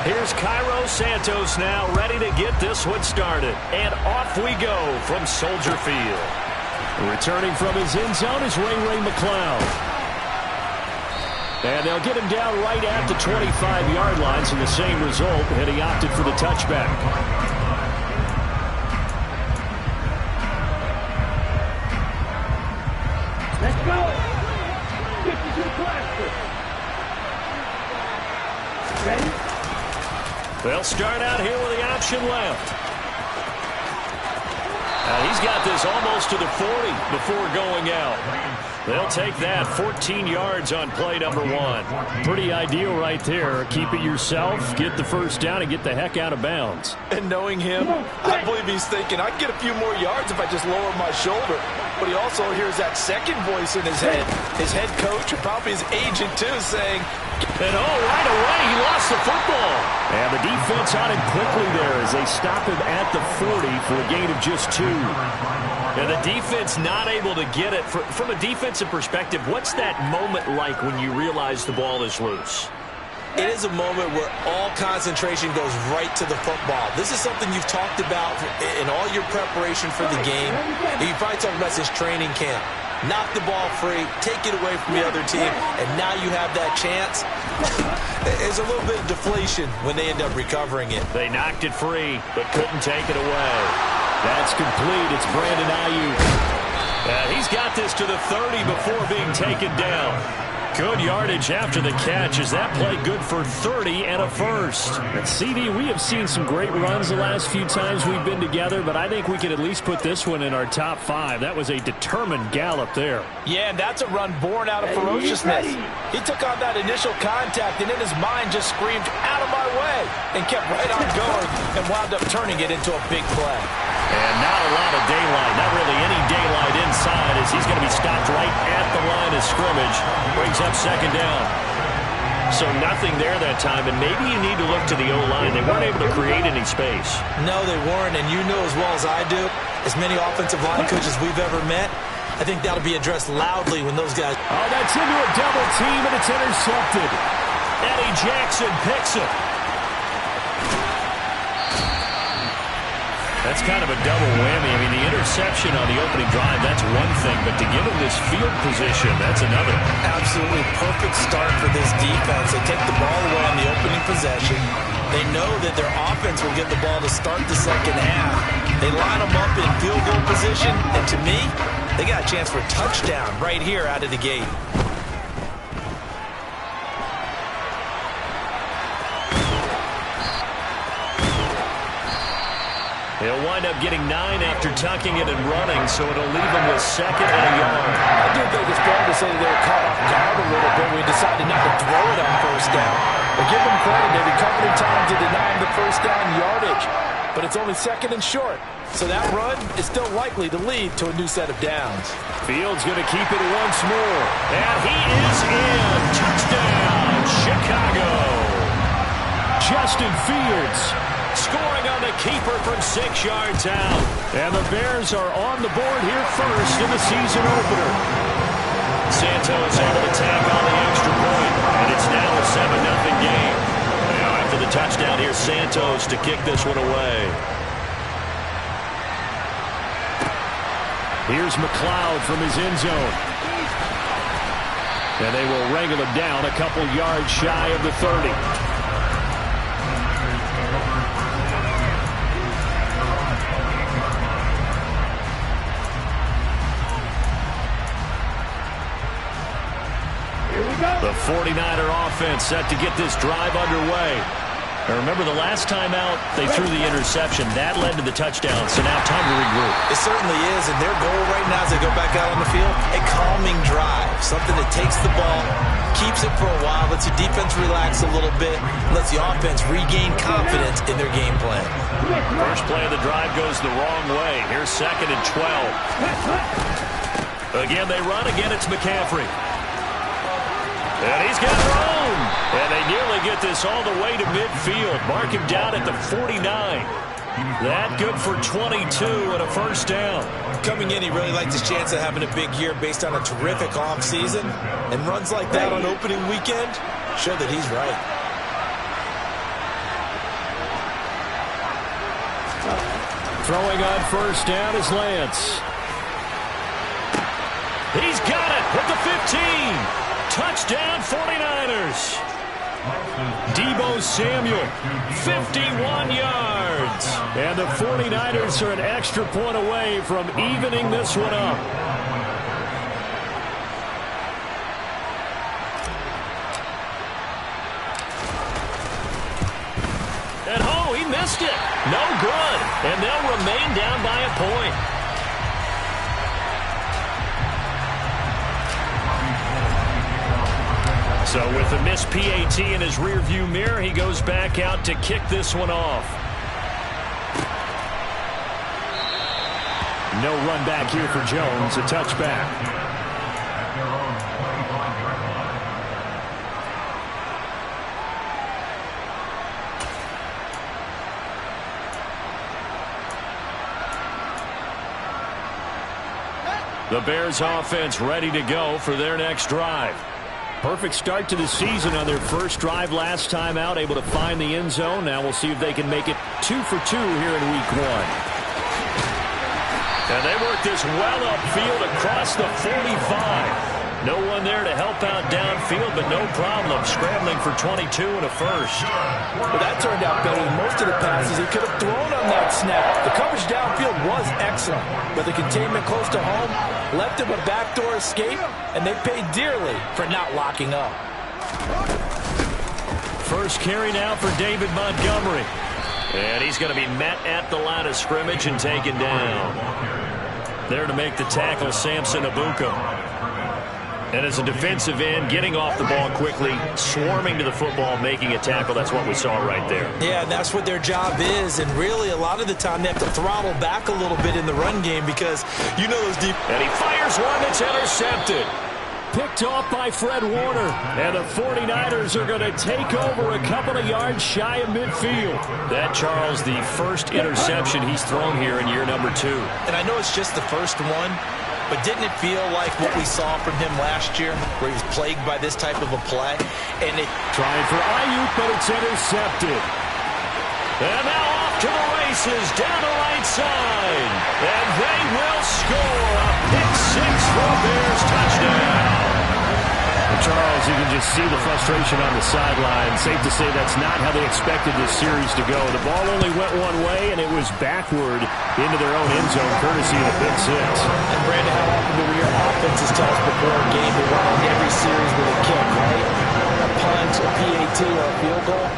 Here's Cairo Santos now ready to get this one started. And off we go from Soldier Field. Returning from his end zone is Ray McCloud. And they'll get him down right at the 25-yard line, so the same result, and he opted for the touchback. Let's go. 52 classic. Ready? They'll start out here with the option left. He's got this almost to the 40 before going out. They'll take that 14 yards on play number 1. Pretty ideal right there. Keep it yourself, get the first down, and get the heck out of bounds. And knowing him, I believe he's thinking, I can get a few more yards if I just lower my shoulder. But he also hears that second voice in his head. His head coach, or probably his agent too, saying, and right away, he lost the football. And the defense on him quickly there as they stop him at the 40 for a gain of just 2. And the defense not able to get it. From a defensive perspective, what's that moment like when you realize the ball is loose? It is a moment where all concentration goes right to the football. This is something you've talked about in all your preparation for the game. And you probably talked about this training camp. Knock the ball free, take it away from the other team, and now you have that chance. There's a little bit of deflation when they end up recovering it. They knocked it free, but couldn't take it away. That's complete. It's Brandon Ayuk. He's got this to the 30 before being taken down. Good yardage after the catch. Is that play good for 30 and a first? And CD, we have seen some great runs the last few times we've been together, but I think we could at least put this one in our top 5. That was a determined gallop there. Yeah, and that's a run born out of ferociousness. He took on that initial contact, and in his mind just screamed, out of my way, and kept right on going and wound up turning it into a big play. And not a lot of daylight, not really any daylight inside, as he's going to be stopped right at the line of scrimmage. Brings up second down. So nothing there that time, and maybe you need to look to the O-line. They weren't able to create any space. No, they weren't, and you know as well as I do, as many offensive line coaches we've ever met, I think that'll be addressed loudly when those guys... Oh, that's into a double team, and it's intercepted. Eddie Jackson picks it. That's kind of a double whammy. I mean, the interception on the opening drive, that's one thing, but to give him this field position, that's another. Absolutely perfect start for this defense. They take the ball away on the opening possession. They know that their offense will get the ball to start the second half. They line them up in field goal position, and to me, they got a chance for a touchdown right here out of the gate. He'll wind up getting 9 after tucking it and running, so it'll leave him with second and a yard. I do think it's fair to say they were caught off guard a little bit when we decided not to throw it on first down. But give them credit, they recovered in time to deny him the first down yardage. But it's only second and short, so that run is still likely to lead to a new set of downs. Fields going to keep it once more. And he is in. Touchdown, Chicago. Justin Fields scoring on the keeper from 6 yards out. And the Bears are on the board here first in the season opener. Santos able to tack on the extra point, and it's now a 7-0 game. Now after the touchdown, here's Santos to kick this one away. Here's McCloud from his end zone. And they will wrangle him down a couple yards shy of the 30. The 49er offense set to get this drive underway. And remember, the last time out, they threw the interception. That led to the touchdown, so now time to regroup. It certainly is, and their goal right now as they go back out on the field, a calming drive, something that takes the ball, keeps it for a while, lets the defense relax a little bit, lets the offense regain confidence in their game plan. First play of the drive goes the wrong way. Here's second and 12. Again, they run. Again, it's McCaffrey. And he's got room. And they nearly get this all the way to midfield. Mark him down at the 49. That good for 22 and a first down. Coming in, he really liked his chance of having a big year based on a terrific offseason. And runs like that on opening weekend show that he's right. Throwing on first down is Lance. He's got it at the 15. Touchdown 49ers. Deebo Samuel, 51 yards. And the 49ers are an extra point away from evening this one up. And oh, he missed it. No good. And they'll remain down by a point. So with the missed PAT in his rearview mirror, he goes back out to kick this one off. No run back here for Jones. A touchback. The Bears offense ready to go for their next drive. Perfect start to the season on their first drive last time out, able to find the end zone. Now we'll see if they can make it 2 for 2 here in week 1. And they work this well upfield across the 45. No one there to help out downfield, but no problem scrambling for 22 and a first. Well, that turned out better than most of the passes he could have thrown on that snap. The coverage downfield was excellent, but the containment close to home left him a backdoor escape, and they paid dearly for not locking up. First carry now for David Montgomery. And he's going to be met at the line of scrimmage and taken down. There to make the tackle, Samson Abuka. And as a defensive end, getting off the ball quickly, swarming to the football, making a tackle. That's what we saw right there. Yeah, and that's what their job is. And really, a lot of the time, they have to throttle back a little bit in the run game because you know those deep. And he fires one that's intercepted. Picked off by Fred Warner. And the 49ers are going to take over a couple of yards shy of midfield. That, Charles, the first interception he's thrown here in year number 2. And I know it's just the first one, but didn't it feel like what we saw from him last year, where he was plagued by this type of a play? And it trying for Ayuk, but it's intercepted. And now off to the races, down the right side. And they will score a pick 6 for a Bears touchdown. Charles, you can just see the frustration on the sideline. Safe to say that's not how they expected this series to go. The ball only went one way, and it was backward into their own end zone, courtesy of the pick 6. And Brandon, how often do your offenses tell us before a game they want to end every series with a kick, right? A punt, a PAT, or a field goal.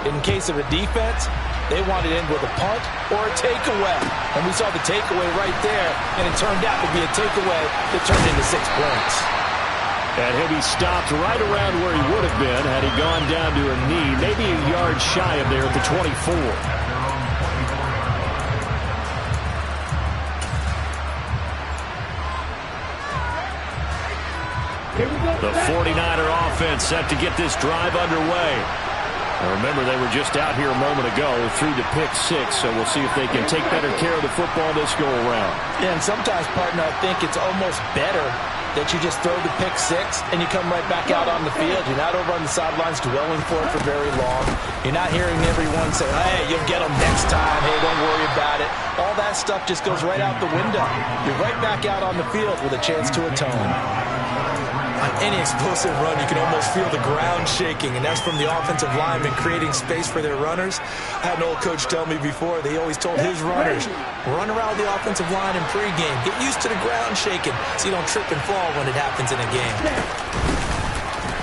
In case of a defense, they want it in with a punt or a takeaway. And we saw the takeaway right there, and it turned out to be a takeaway that turned into 6 points. And he'll be stopped right around where he would have been had he gone down to a knee, maybe a yard shy of there at the 24. The 49er offense set to get this drive underway. Now remember, they were just out here a moment ago through the pick 6, so we'll see if they can take better care of the football this go-around. Yeah, and sometimes, partner, I think it's almost better that you just throw the pick 6 and you come right back out on the field. You're not over on the sidelines dwelling for it for very long. You're not hearing everyone say, hey, you'll get them next time. Hey, don't worry about it. All that stuff just goes right out the window. You're right back out on the field with a chance to atone. On any explosive run, you can almost feel the ground shaking, and that's from the offensive linemen creating space for their runners. I had an old coach tell me before, they always told his runners, run around the offensive line in pregame. Get used to the ground shaking so you don't trip and fall when it happens in a game.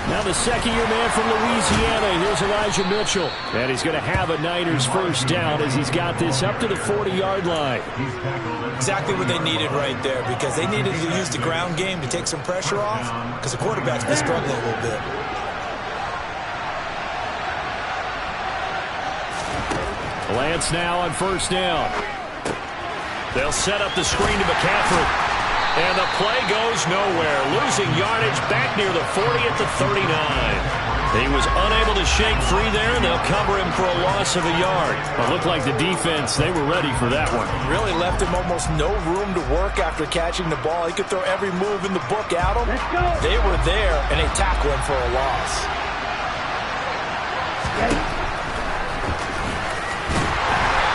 Now the second-year man from Louisiana, here's Elijah Mitchell. And he's going to have a Niners first down as he's got this up to the 40-yard line. Exactly what they needed right there, because they needed to use the ground game to take some pressure off, because the quarterback's been struggling a little bit. Lance now on first down. They'll set up the screen to McCaffrey. And the play goes nowhere. Losing yardage back near the 40 at the 39. He was unable to shake free there, and they'll cover him for a loss of a yard. It looked like the defense, they were ready for that one. Really left him almost no room to work after catching the ball. He could throw every move in the book at him. They were there, and they tackle him for a loss.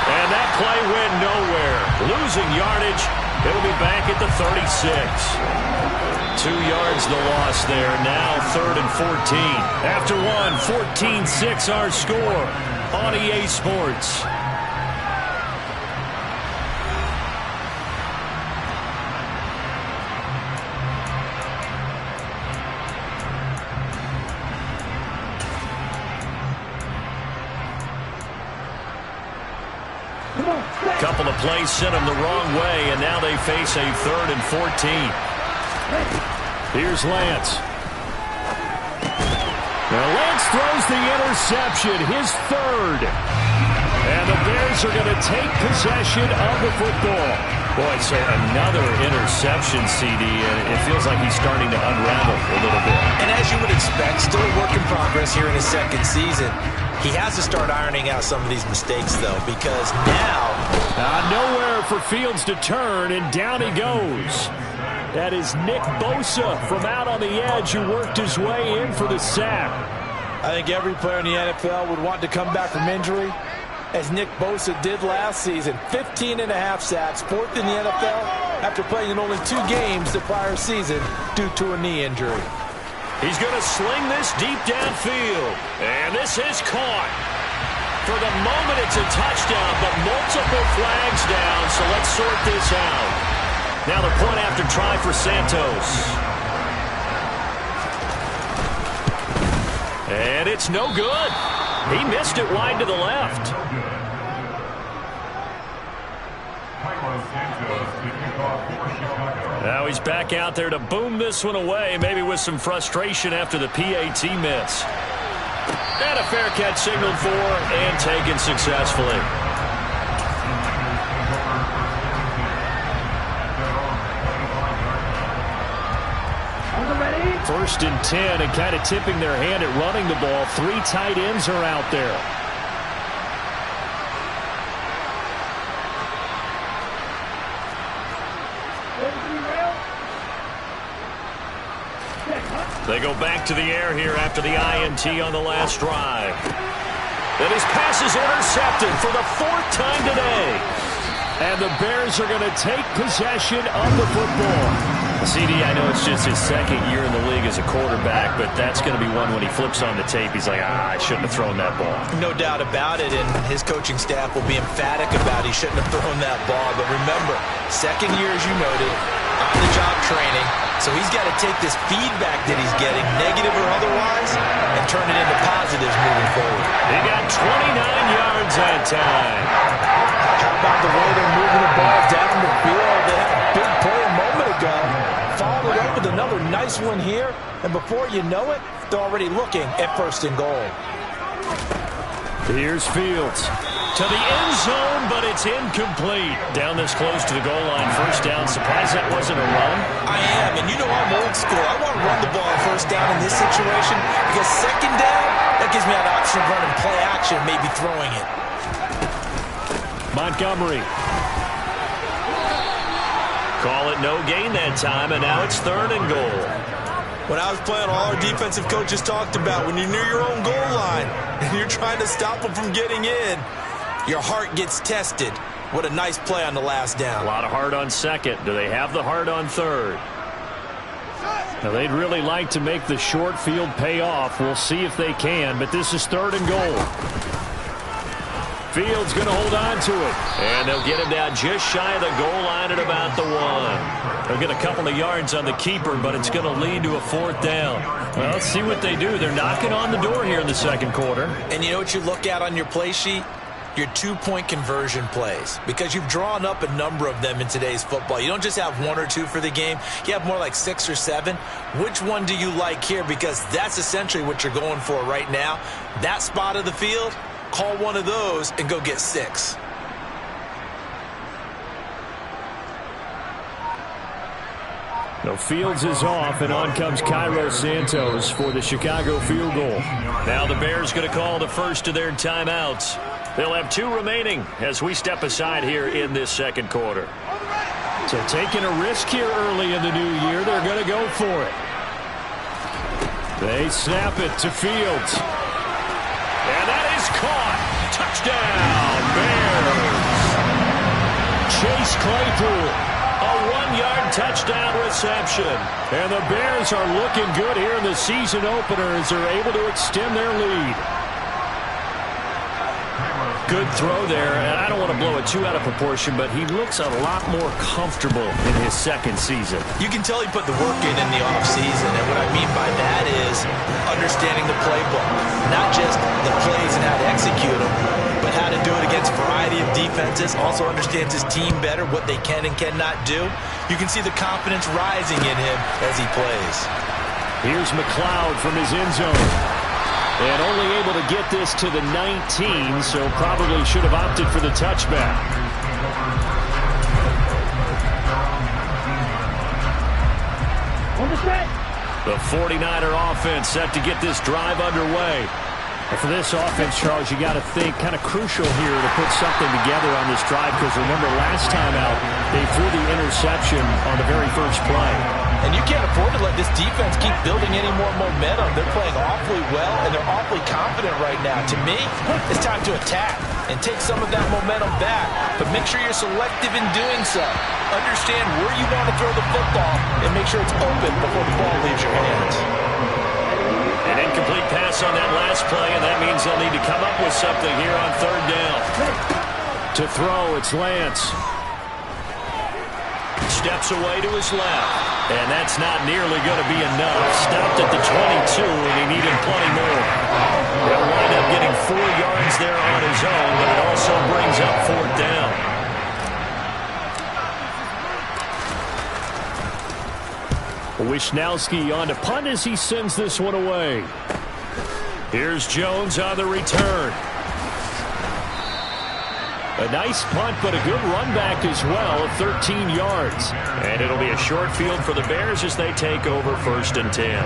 And that play went nowhere. Losing yardage. It'll be back at the 36. 2 yards the loss there. Now 3rd and 14. After one, 14-6 our score on EA Sports. Couple of plays sent them the wrong way, and now they face a 3rd and 14. Here's Lance. Now Lance throws the interception, his 3rd. And the Bears are going to take possession of the football. Boy, so another interception, CD, and it feels like he's starting to unravel a little bit. And as you would expect, still a work in progress here in his 2nd season. He has to start ironing out some of these mistakes, though, because now... nowhere for Fields to turn, and down he goes. That is Nick Bosa from out on the edge who worked his way in for the sack. I think every player in the NFL would want to come back from injury, as Nick Bosa did last season. 15.5 sacks, 4th in the NFL, after playing in only 2 games the prior season due to a knee injury. He's going to sling this deep downfield, and this is caught. For the moment, it's a touchdown, but multiple flags down, so let's sort this out. Now the point after try for Santos. And it's no good. He missed it wide to the left. Now he's back out there to boom this one away, maybe with some frustration after the PAT miss. And a fair catch signaled for and taken successfully. First and 10, and kind of tipping their hand at running the ball. 3 tight ends are out there. They go back to the air here after the INT on the last drive. And his pass is intercepted for the 4th time today. And the Bears are going to take possession of the football. CD, I know it's just his 2nd year in the league as a quarterback, but that's going to be one when he flips on the tape. He's like, I shouldn't have thrown that ball. No doubt about it, and his coaching staff will be emphatic about he shouldn't have thrown that ball. But remember, 2nd year, as you noted, on-the-job training. So he's got to take this feedback that he's getting, negative or otherwise, and turn it into positives moving forward. He got 29 yards that time. How about the way they're moving the ball down the field? They had a big play a moment ago. Followed it up with another nice one here. And before you know it, they're already looking at 1st and goal. Here's Fields. To the end zone, but it's incomplete. Down this close to the goal line. 1st down. Surprised that wasn't a run? I am, and you know I'm old school. I want to run the ball on 1st down in this situation because 2nd down, that gives me an option of running play action, maybe throwing it. Montgomery. Call it no gain that time, and now it's 3rd and goal. When I was playing, all our defensive coaches talked about when you're near your own goal line and you're trying to stop them from getting in, your heart gets tested. What a nice play on the last down. A lot of heart on 2nd. Do they have the heart on 3rd? Now, they'd really like to make the short field pay off. We'll see if they can, but this is 3rd and goal. Fields going to hold on to it. And they'll get him down just shy of the goal line at about the 1. They'll get a couple of yards on the keeper, but it's going to lead to a 4th down. Well, let's see what they do. They're knocking on the door here in the 2nd quarter. And you know what you look at on your play sheet? Your 2-point conversion plays, because you've drawn up a number of them in today's football. You don't just have 1 or 2 for the game. You have more like 6 or 7. Which one do you like here? Because that's essentially what you're going for right now. That spot of the field, call one of those and go get 6. No, Fields is off, and on comes Cairo Santos for the Chicago field goal. Now the Bears going to call the first of their timeouts. They'll have 2 remaining as we step aside here in this 2nd quarter. So taking a risk here early in the new year, they're going to go for it. They snap it to Fields. And that is caught. Touchdown, Bears. Chase Claypool. A 1-yard touchdown reception. And the Bears are looking good here in the season opener as they're able to extend their lead. Good throw there, and I don't want to blow it too out of proportion, but he looks a lot more comfortable in his second season. You can tell he put the work in the offseason, and what I mean by that is understanding the playbook. Not just the plays and how to execute them, but how to do it against a variety of defenses. Also understands his team better, what they can and cannot do. You can see the confidence rising in him as he plays. Here's McLeod from his end zone. And only able to get this to the 19, so probably should have opted for the touchback. The 49er offense set to get this drive underway. And for this offense, Charles, you got to think kind of crucial here to put something together on this drive, because remember last time out they threw the interception on the very first play. And you can't afford to let this defense keep building any more momentum. They're playing awfully well, and they're awfully confident right now. To me, it's time to attack and take some of that momentum back. But make sure you're selective in doing so. Understand where you want to throw the football and make sure it's open before the ball leaves your hands. An incomplete pass on that last play, and that means they'll need to come up with something here on third down. To throw, it's Lance. Steps away to his left. And that's not nearly going to be enough. Stopped at the 22, and he needed plenty more. He'll wind up getting 4 yards there on his own, but it also brings up fourth down. Wisnowski on to punt as he sends this one away. Here's Jones on the return. A nice punt, but a good run back as well, 13 yards. And it'll be a short field for the Bears as they take over 1st and 10.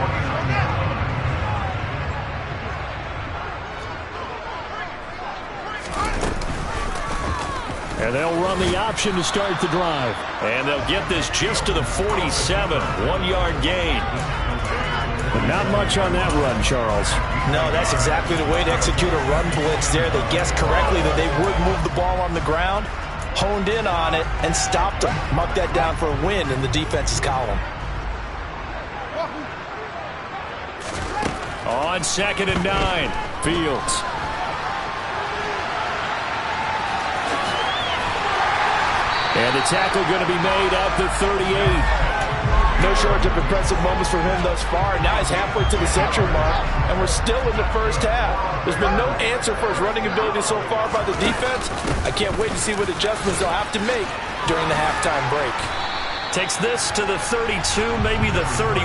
And they'll run the option to start the drive. And they'll get this just to the 47, 1-yard gain. But not much on that run, Charles. No, that's exactly the way to execute a run blitz there. They guessed correctly that they would move the ball on the ground, honed in on it, and stopped them. Mark that down for a win in the defense's column. On 2nd and 9, Fields. And the tackle going to be made at the 38. No shortage of impressive moments from him thus far. Now he's halfway to the century mark, and we're still in the first half. There's been no answer for his running ability so far by the defense. I can't wait to see what adjustments they'll have to make during the halftime break. Takes this to the 32, maybe the 31.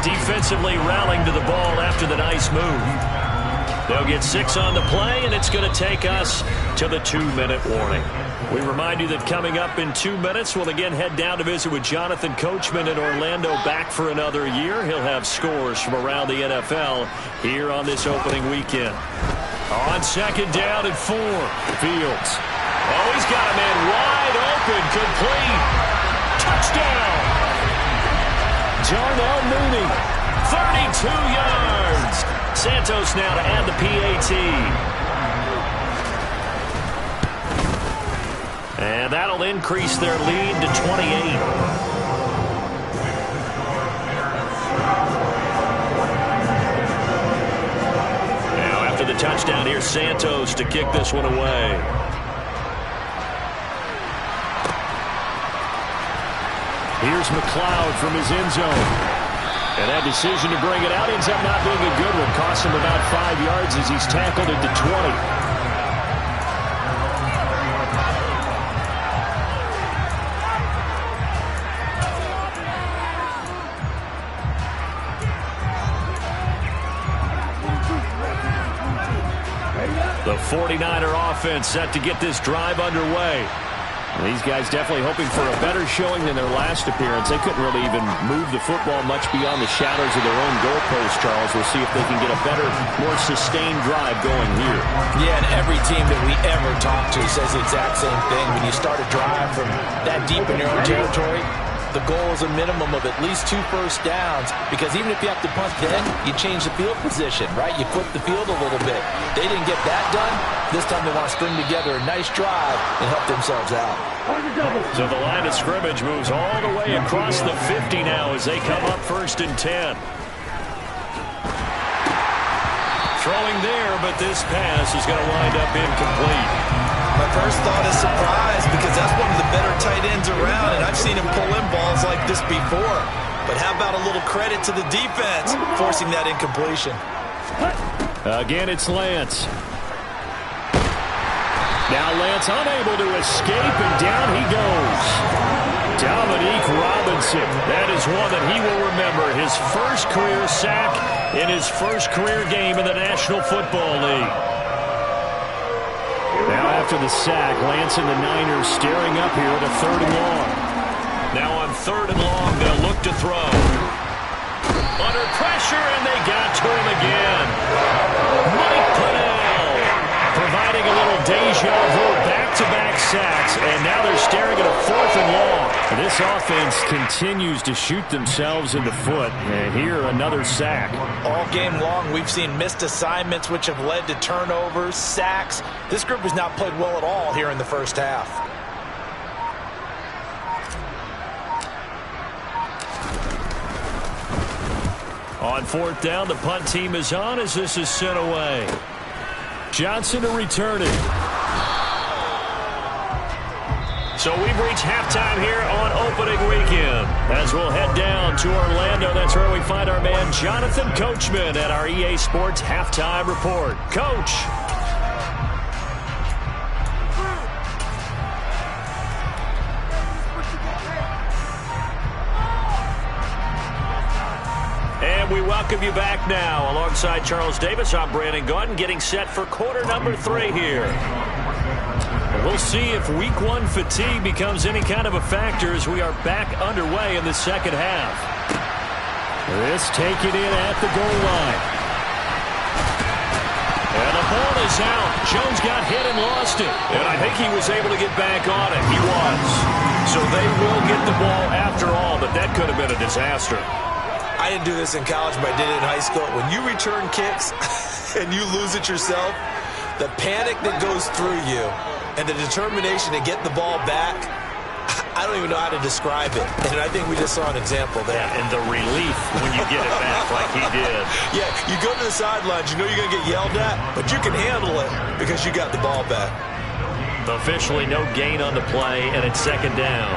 Defensively rallying to the ball after the nice move. They'll get 6 on the play, and it's going to take us to the 2-minute warning. We remind you that coming up in 2 minutes, we'll again head down to visit with Jonathan Coachman in Orlando, back for another year. He'll have scores from around the NFL here on this opening weekend. On 2nd down and 4, Fields. Oh, he's got a man wide open, complete. Touchdown! Darnell Mooney, 32 yards. Santos now to add the PAT. And that'll increase their lead to 28. Now after the touchdown, here's Santos to kick this one away. Here's McLeod from his end zone. And that decision to bring it out ends up not being a good one. Costs him about 5 yards as he's tackled at the 20. The 49er offense set to get this drive underway. These guys definitely hoping for a better showing than their last appearance. They couldn't really even move the football much beyond the shadows of their own goalpost, Charles. We'll see if they can get a better, more sustained drive going here. Yeah, and every team that we ever talk to says the exact same thing. When you start a drive from that deep in your own territory, the goal is a minimum of at least 2 first downs, because even if you have to punt then, you change the field position, right? You flip the field a little bit. They didn't get that done. This time they want to string together a nice drive and help themselves out. So the line of scrimmage moves all the way across the 50 now as they come up 1st and 10. Throwing there, but this pass is going to wind up incomplete. My first thought is surprise, because that's one of the better tight ends around, and I've seen him pull in balls like this before. But how about a little credit to the defense forcing that incompletion? Again, it's Lance. Now Lance unable to escape, and down he goes. Dominique Robinson. That is one that he will remember. His first career sack in his first career game in the National Football League. Now after the sack, Lance and the Niners staring up here at a 3rd and long. Now on 3rd and long, they'll look to throw. Under pressure, and they got to him again. Mike Pennell providing a little deja vu, back-to-back sacks, and now they're staring at a 4th and long. This offense continues to shoot themselves in the foot, and here another sack. All game long, we've seen missed assignments, which have led to turnovers, sacks. This group has not played well at all here in the first half. On 4th down, the punt team is on as this is sent away. Johnson to return it. So we've reached halftime here on opening weekend. As we'll head down to Orlando, that's where we find our man Jonathan Coachman at our EA Sports Halftime Report. Coach. And we welcome you back now. Alongside Charles Davis, I'm Brandon Gaudin, getting set for quarter number 3 here. And we'll see if week 1 fatigue becomes any kind of a factor as we are back underway in the second half. This taken in at the goal line. And the ball is out. Jones got hit and lost it. And I think he was able to get back on it. He was. So they will get the ball after all, but that could have been a disaster. I didn't do this in college, but I did it in high school. When you return kicks and you lose it yourself, the panic that goes through you and the determination to get the ball back, I don't even know how to describe it. And I think we just saw an example there. Yeah, and the relief when you get it back like he did. Yeah, you go to the sidelines, you know you're going to get yelled at, but you can handle it because you got the ball back. Officially no gain on the play, and it's 2nd down.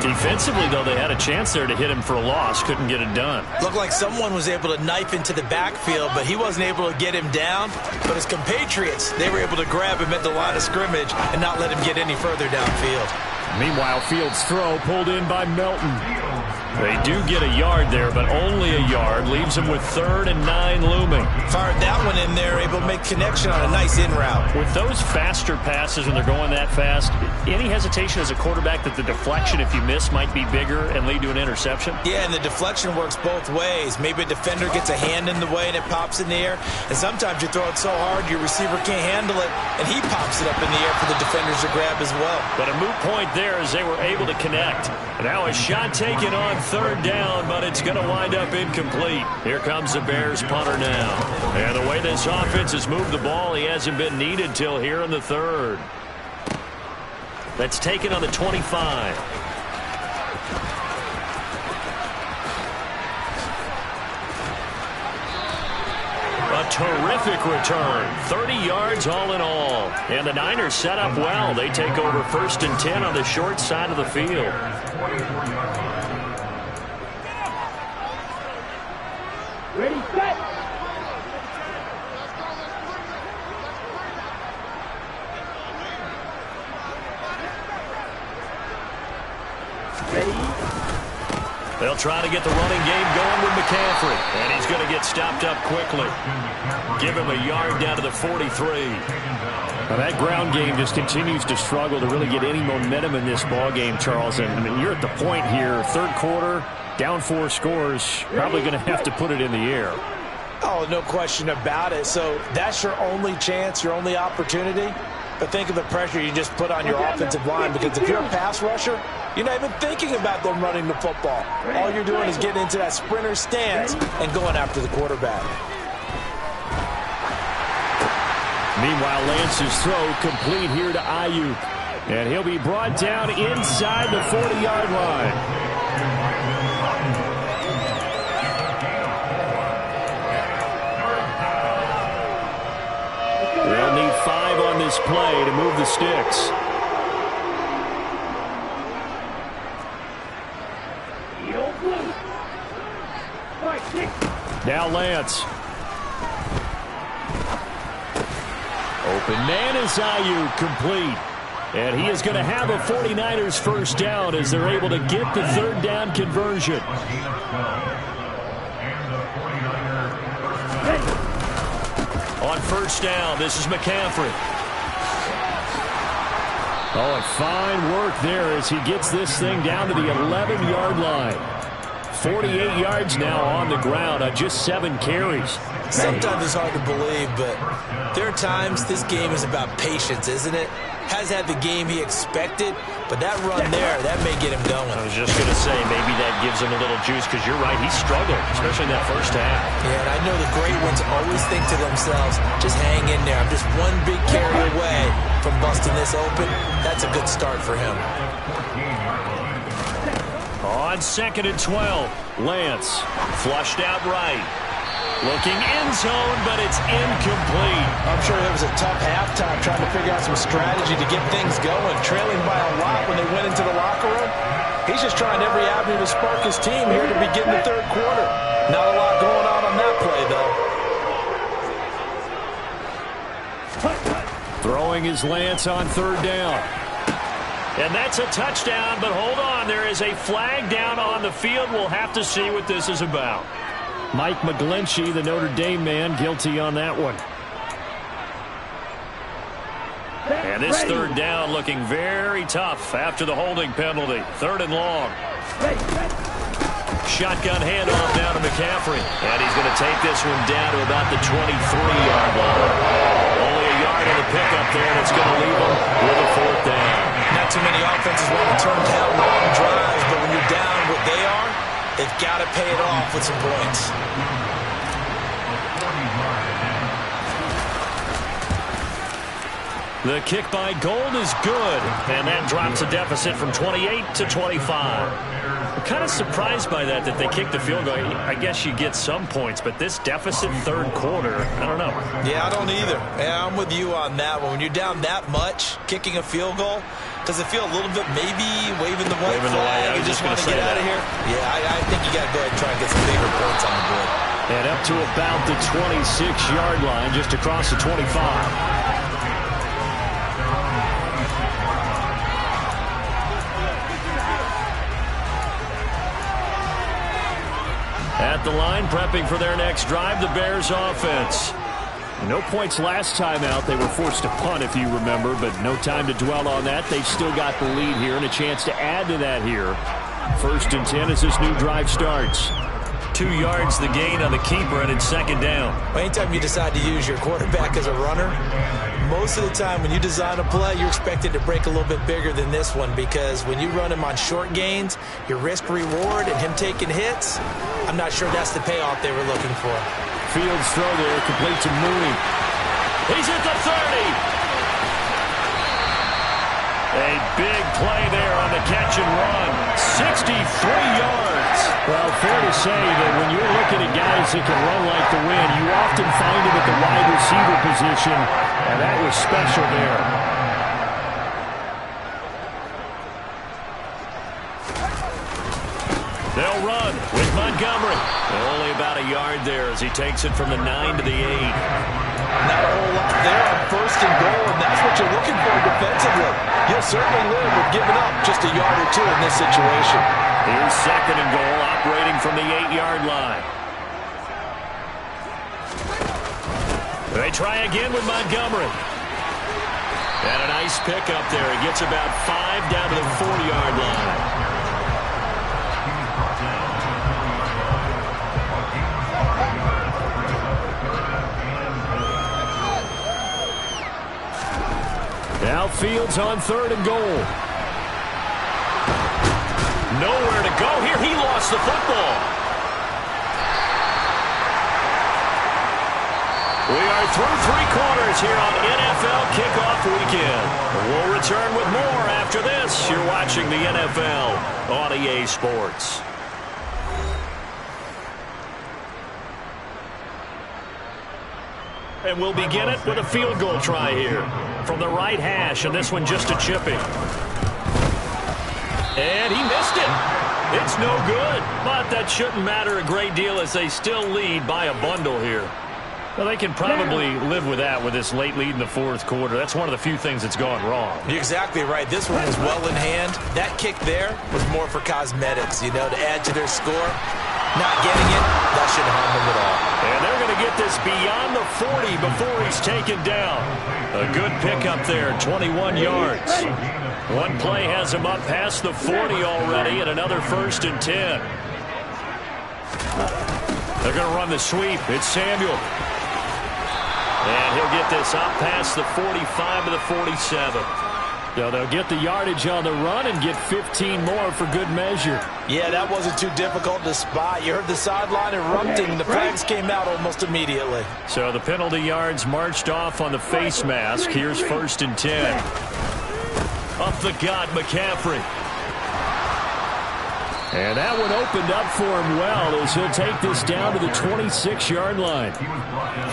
Defensively, though, they had a chance there to hit him for a loss. Couldn't get it done. Looked like someone was able to knife into the backfield, but he wasn't able to get him down. But his compatriots, they were able to grab him at the line of scrimmage and not let him get any further downfield. Meanwhile, Fields' throw pulled in by Melton. They do get a yard there, but only a yard. Leaves them with 3rd and 9 looming. Fired that one in there, able to make connection on a nice in route. With those faster passes when they're going that fast, any hesitation as a quarterback that the deflection, if you miss, might be bigger and lead to an interception? Yeah, and the deflection works both ways. Maybe a defender gets a hand in the way and it pops in the air. And sometimes you throw it so hard your receiver can't handle it, and he pops it up in the air for the defenders to grab as well. But a moot point there as they were able to connect. Now a shot taken on 3rd down, but it's going to wind up incomplete. Here comes the Bears punter now. And the way this offense has moved the ball, he hasn't been needed till here in the 3rd. That's taken on the 25. A terrific return. 30 yards all in all. And the Niners set up well. They take over 1st and 10 on the short side of the field. Ready, set. Ready. They'll try to get the running game going with McCaffrey. And he's going to get stopped up quickly. Give him a yard down to the 43. Now that ground game just continues to struggle to really get any momentum in this ball game, Charles. And I mean, you're at the point here, 3rd quarter, down 4 scores, probably going to have to put it in the air. Oh, no question about it. So that's your only chance, your only opportunity. But think of the pressure you just put on your offensive line, because if you're a pass rusher, You're not even thinking about them running the football. All you're doing is getting into that sprinter stance and going after the quarterback. Meanwhile, Lance's throw complete here to Ayuk. And he'll be brought down inside the 40-yard line. They'll need 5 on this play to move the sticks. Now Lance. Open man is Ayuk, complete. And he is going to have a 49ers first down as they're able to get the third down conversion. On first down, this is McCaffrey. Oh, and fine work there as he gets this thing down to the 11-yard line. 48 yards now on the ground on just 7 carries. Sometimes it's hard to believe, but there are times this game is about patience, isn't it? Has had the game he expected, but that run there, that may get him going. I was just going to say, maybe that gives him a little juice, because you're right, he struggled, especially in that first half. Yeah, and I know the great ones always think to themselves, just hang in there. I'm just one big carry away from busting this open. That's a good start for him. On 2nd and 12, Lance flushed out right. Looking end zone, but it's incomplete. I'm sure it was a tough halftime trying to figure out some strategy to get things going. Trailing by a lot when they went into the locker room. He's just trying every avenue to spark his team here to begin the third quarter. Not a lot going on that play, though. Throwing is Lance on third down. And that's a touchdown, but hold on. There is a flag down on the field. We'll have to see what this is about. Mike McGlinchey, the Notre Dame man, guilty on that one. And this third down looking very tough after the holding penalty. 3rd and long. Shotgun handoff down to McCaffrey. And he's going to take this one down to about the 23-yard line. Only a yard of the pickup there, and it's going to leave him with a 4th down. Not too many offenses want to turn down long drives, but when you're down what they are, they've got to pay it off with some points. The kick by Gold is good, and that drops a deficit from 28 to 25. I'm kind of surprised by that they kicked the field goal. I guess you get some points, but this deficit third quarter, I don't know. Yeah, I don't either. Yeah, I'm with you on that one. When you're down that much, kicking a field goal, does it feel a little bit maybe waving the white flag? You just want to get out of here? Yeah, I think you got to go ahead and try and get some bigger points on the board. And up to about the 26-yard line, just across the 25. At the line, prepping for their next drive, the Bears offense. No points last time out. They were forced to punt, if you remember, but no time to dwell on that. They've still got the lead here and a chance to add to that here. 1st and 10 as this new drive starts. 2 yards the gain on the keeper, and it's 2nd down. Well, anytime you decide to use your quarterback as a runner, most of the time when you design a play, you're expected to break a little bit bigger than this one, because when you run him on short gains, your risk-reward and him taking hits, I'm not sure that's the payoff they were looking for. Fields throw there, complete to Mooney. He's at the 30. A big play there on the catch and run. 63 yards. Well, fair to say that when you're looking at guys that can run like the wind, you often find him at the wide receiver position, and that was special there. They'll run with Montgomery. Only about a yard there as he takes it from the 9 to the 8. Not a whole lot there on 1st and goal, and that's what you're looking for defensively. You'll certainly live with giving up just a yard or 2 in this situation. Here's 2nd and goal, operating from the 8-yard line. They try again with Montgomery. And a nice pickup there. He gets about 5 down to the 4-yard line. Now Fields on 3rd and goal. Nowhere to go here. He lost the football. We are through 3 quarters here on NFL Kickoff Weekend. We'll return with more after this. You're watching the NFL on EA Sports. And we'll begin it with a field goal try here from the right hash, and this one just a chipping. And he missed it. It's no good, but that shouldn't matter a great deal as they still lead by a bundle here. Well, they can probably live with that with this late lead in the 4th quarter. That's one of the few things that's gone wrong. You're exactly right. This one was well in hand. That kick there was more for cosmetics, you know, to add to their score. Not getting it, that shouldn't harm them at all. And they're going to get this beyond the 40 before he's taken down. A good pickup there, 21 yards. One play has him up past the 40 already, and another 1st and 10. They're going to run the sweep. It's Samuel. And he'll get this up past the 45 to the 47. So they'll get the yardage on the run and get 15 more for good measure. Yeah, that wasn't too difficult to spot. You heard the sideline erupting. The flags came out almost immediately. So the penalty yards marched off on the face mask. Here's 1st and 10. Up the gut, McCaffrey. And that one opened up for him well as he'll take this down to the 26-yard line.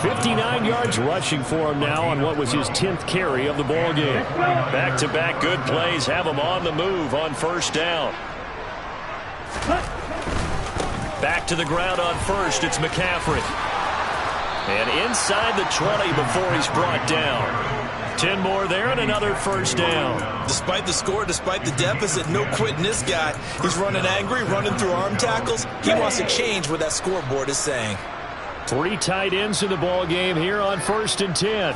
59 yards rushing for him now on what was his 10th carry of the ball game. Back-to-back good plays have him on the move on 1st down. Back to the ground on 1st, it's McCaffrey. And inside the 20 before he's brought down. 10 more there and another 1st down. Despite the score, despite the deficit, no quitting this guy. He's running angry, running through arm tackles. He wants to change what that scoreboard is saying. 3 tight ends in the ball game here on 1st and 10.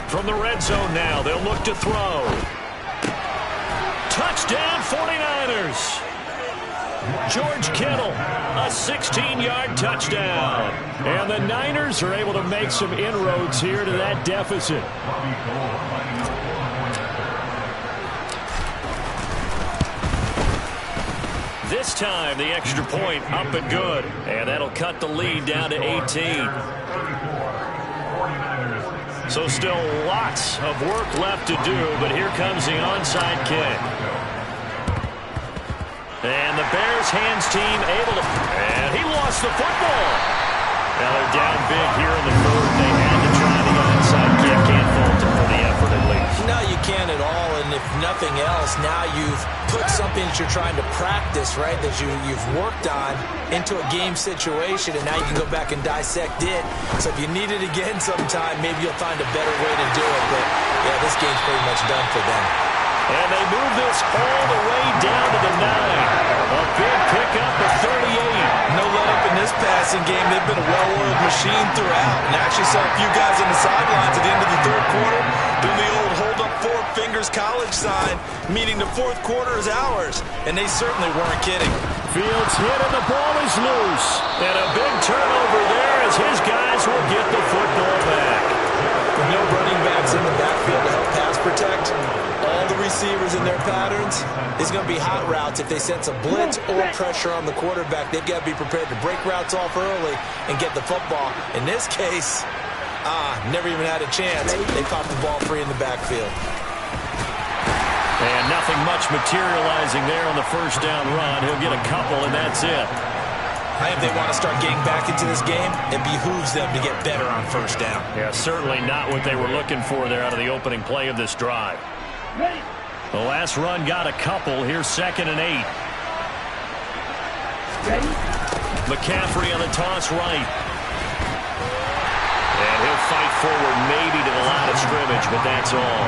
From the red zone now, they'll look to throw. Touchdown 49ers. George Kittle, a 16-yard touchdown. And the Niners are able to make some inroads here to that deficit. This time, the extra point up and good. And that'll cut the lead down to 18. So still lots of work left to do, but here comes the onside kick. And the Bears hands team able to... And he lost the football. Now they're down big here in the 4th. They had to try the onside kick. Can't fault them for the effort at least. No, you can't at all. And if nothing else, now you've put something that you're trying to practice, right, that you've worked on into a game situation, and now you can go back and dissect it. So if you need it again sometime, maybe you'll find a better way to do it. But, yeah, this game's pretty much done for them. And they move this all the way down to the 9. A big pickup of 38. No let-up in this passing game. They've been a well-oiled machine throughout. And I actually saw a few guys on the sidelines at the end of the 3rd quarter doing the old hold-up 4 fingers college sign, meaning the 4th quarter is ours. And they certainly weren't kidding. Fields hit and the ball is loose. And a big turnover there as his guys will get the football back. With no running backs in the backfield to help pass protect, all the receivers in their patterns, it's going to be hot routes if they sense a blitz or pressure on the quarterback. They've got to be prepared to break routes off early and get the football. In this case, never even had a chance. They popped the ball free in the backfield. And nothing much materializing there on the 1st down run. He'll get a couple, and that's it. If they want to start getting back into this game, it behooves them to get better on 1st down. Yeah, certainly not what they were looking for there out of the opening play of this drive. The last run got a couple. Here's 2nd and 8. McCaffrey on the toss right. And he'll fight forward maybe to the line of scrimmage, but that's all.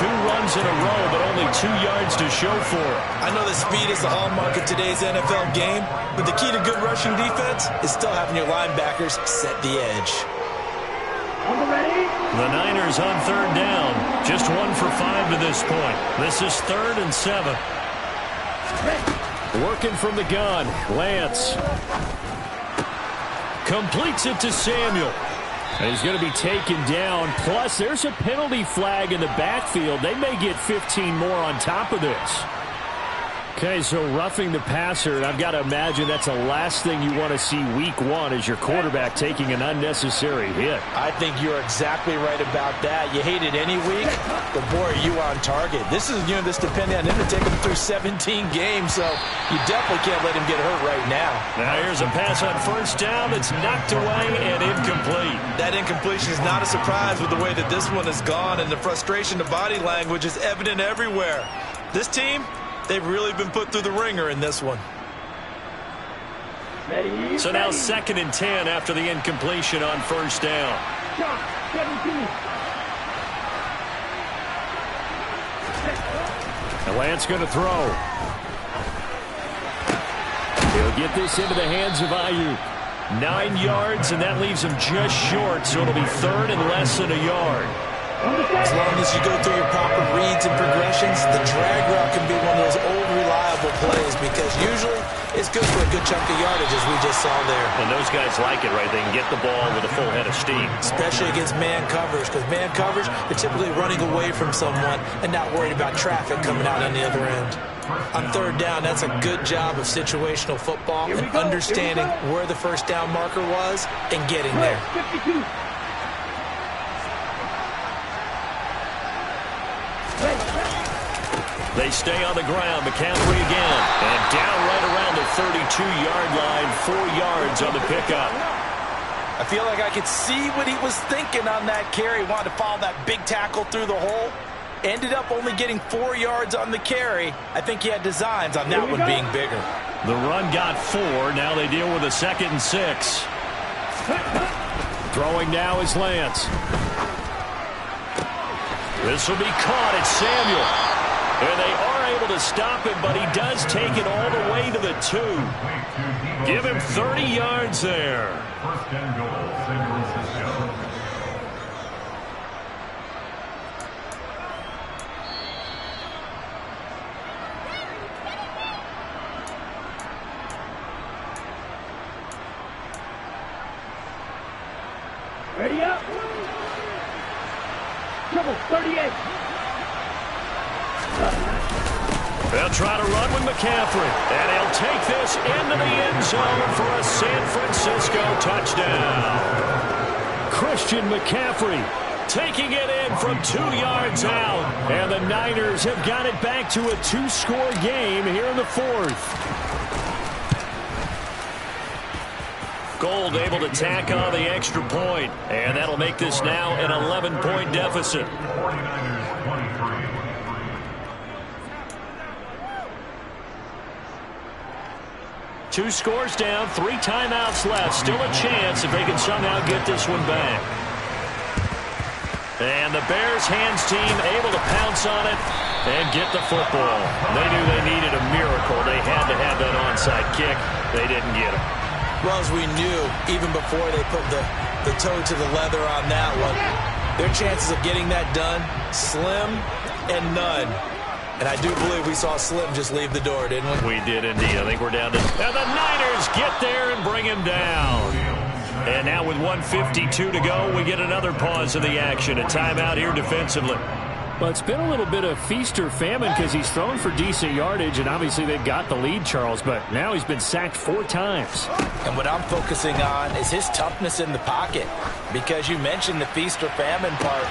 2 runs in a row, but only 2 yards to show for it. I know that speed is the hallmark of today's NFL game, but the key to good rushing defense is still having your linebackers set the edge. The Niners on 3rd down. Just 1 for 5 to this point. This is 3rd and 7. Working from the gun, Lance. Completes it to Samuel. And he's going to be taken down. Plus, there's a penalty flag in the backfield. They may get 15 more on top of this. Okay, so roughing the passer, and I've got to imagine that's the last thing you want to see week one as your quarterback taking an unnecessary hit. I think you're exactly right about that. You hate it any week, but boy, are you on target. This is this depending on him to take him through 17 games, so you definitely can't let him get hurt right now. Now here's a pass on first down that's knocked away and incomplete. That incompletion is not a surprise with the way that this one has gone, and the frustration of body language is evident everywhere. This team, they've really been put through the ringer in this one. So now 2nd and 10 after the incompletion on first down. 17. And Lance going to throw. He'll get this into the hands of Ayuk. 9 yards, and that leaves him just short, so it'll be 3rd and less than a yard. As long as you go through your proper reads and progressions, the drag route can be one of those old reliable plays because usually it's good for a good chunk of yardage, as we just saw there. And those guys like it, right? They can get the ball with a full head of steam. Especially against man coverage, because man coverage, they're typically running away from someone and not worried about traffic coming out on the other end. On 3rd down, that's a good job of situational football and understanding where the first down marker was and getting there. 52. They stay on the ground. McCaffrey again. And down right around the 32-yard line. 4 yards on the pickup. I feel like I could see what he was thinking on that carry. He wanted to follow that big tackle through the hole. Ended up only getting 4 yards on the carry. I think he had designs on that one being bigger. The run got 4. Now they deal with a 2nd and 6. Throwing now is Lance. This will be caught. It's Samuel. And they are able to stop him, but he does take it all the way to the 2. Give him 30 yards there. 1st and goal, San Francisco. Ready up. Trouble 38. They'll try to run with McCaffrey. And he'll take this into the end zone for a San Francisco touchdown. Christian McCaffrey taking it in from 2 yards out. And the Niners have got it back to a 2-score game here in the 4th. Gold able to tack on the extra point. And that'll make this now an 11-point deficit. 49ers 23. 2 scores down, 3 timeouts left. Still a chance if they can somehow get this one back. And the Bears hands team able to pounce on it and get the football. They knew they needed a miracle. They had to have that onside kick. They didn't get it. Well, as we knew, even before they put the toe to the leather on that one, their chances of getting that done, slim and none. And I do believe we saw Slim just leave the door, didn't we? We did indeed. I think we're down to... And the Niners get there and bring him down. And now with 1:52 to go, we get another pause of the action. A timeout here defensively. Well, it's been a little bit of feast or famine because he's thrown for decent yardage, and obviously they've got the lead, Charles, but now he's been sacked 4 times. And what I'm focusing on is his toughness in the pocket, because you mentioned the feast or famine part.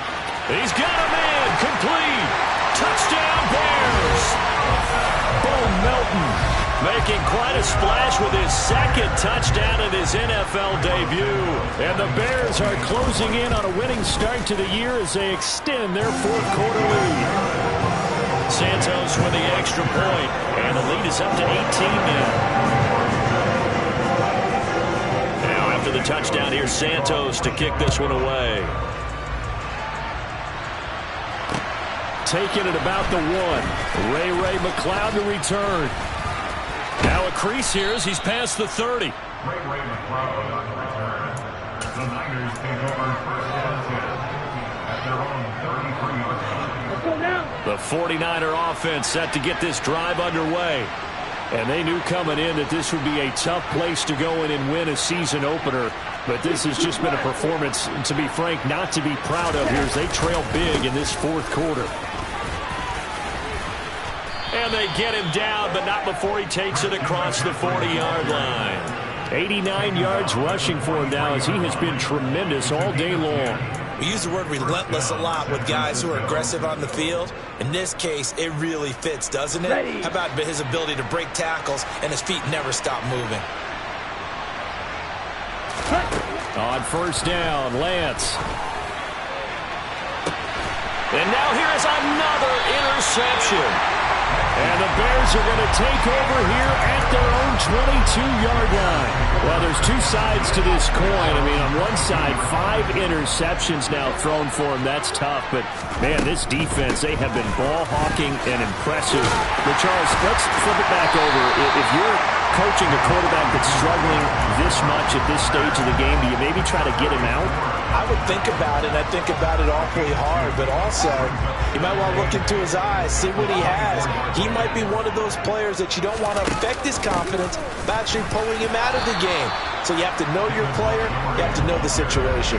He's got a man, complete. Touchdown Bears. Bo Melton making quite a splash with his 2nd touchdown in his NFL debut. And the Bears are closing in on a winning start to the year as they extend their 4th quarter lead. Santos with the extra point, and the lead is up to 18 now. Now after the touchdown, here's Santos to kick this one away. Taking it about the 1. Ray McLeod to return. Now a crease here as he's past the 30. Ray McLeod on the return. The Niners take over 1st and 10 at their own 33-yard line. Let's go now. The 49er offense set to get this drive underway. And they knew coming in that this would be a tough place to go in and win a season opener. But this has just been a performance, to be frank, not to be proud of here as they trail big in this 4th quarter. And they get him down, but not before he takes it across the 40-yard line. 89 yards rushing for him now as he has been tremendous all day long. We use the word relentless a lot with guys who are aggressive on the field. In this case, it really fits, doesn't it? How about his ability to break tackles and his feet never stop moving? On first down, Lance. And now here is another interception. And the Bears are going to take over here at their own 22-yard line. Well, there's two sides to this coin. I mean, on one side, 5 interceptions now thrown for him. That's tough. But, man, this defense, they have been ball-hawking and impressive. But, Charles, let's flip it back over. If you're coaching a quarterback that's struggling this much at this stage of the game, do you maybe try to get him out? I would think about it, and I think about it awfully hard, but also you might want to look into his eyes, see what he has. He might be one of those players that you don't want to affect his confidence by actually pulling him out of the game. So you have to know your player, you have to know the situation.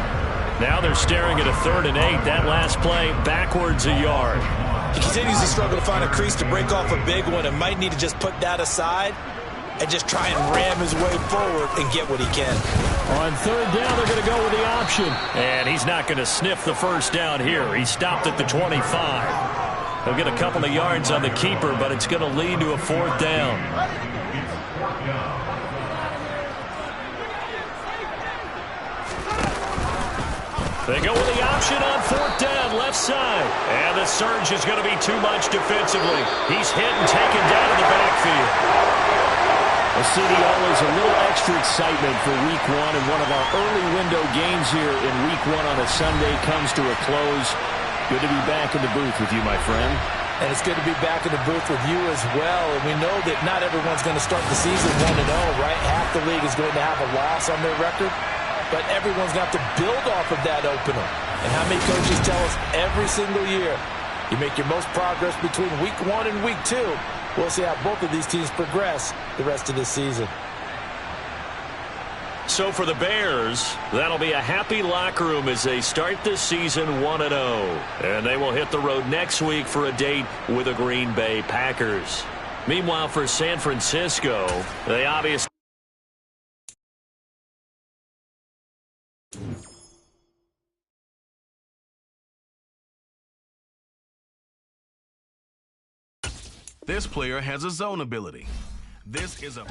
Now they're staring at a 3rd and 8. That last play, backwards a yard. He continues to struggle to find a crease to break off a big one and might need to just put that aside and just try and ram his way forward and get what he can. On 3rd down, they're going to go with the option. And he's not going to sniff the first down here. He stopped at the 25. He'll get a couple of yards on the keeper, but it's going to lead to a 4th down. They go with the option on 4th down, left side. And the surge is going to be too much defensively. He's hit and taken down in the backfield. The city always a little extra excitement for Week 1, and one of our early window games here in Week 1 on a Sunday comes to a close. Good to be back in the booth with you, my friend. And it's good to be back in the booth with you as well. And we know that not everyone's going to start the season 1-0, right? Half the league is going to have a loss on their record. But everyone's going to have to build off of that opener. And how many coaches tell us every single year, you make your most progress between Week 1 and Week 2. We'll see how both of these teams progress the rest of this season. So for the Bears, that'll be a happy locker room as they start this season 1-0. And they will hit the road next week for a date with the Green Bay Packers. Meanwhile, for San Francisco, they obviously... This player has a zone ability. This is a...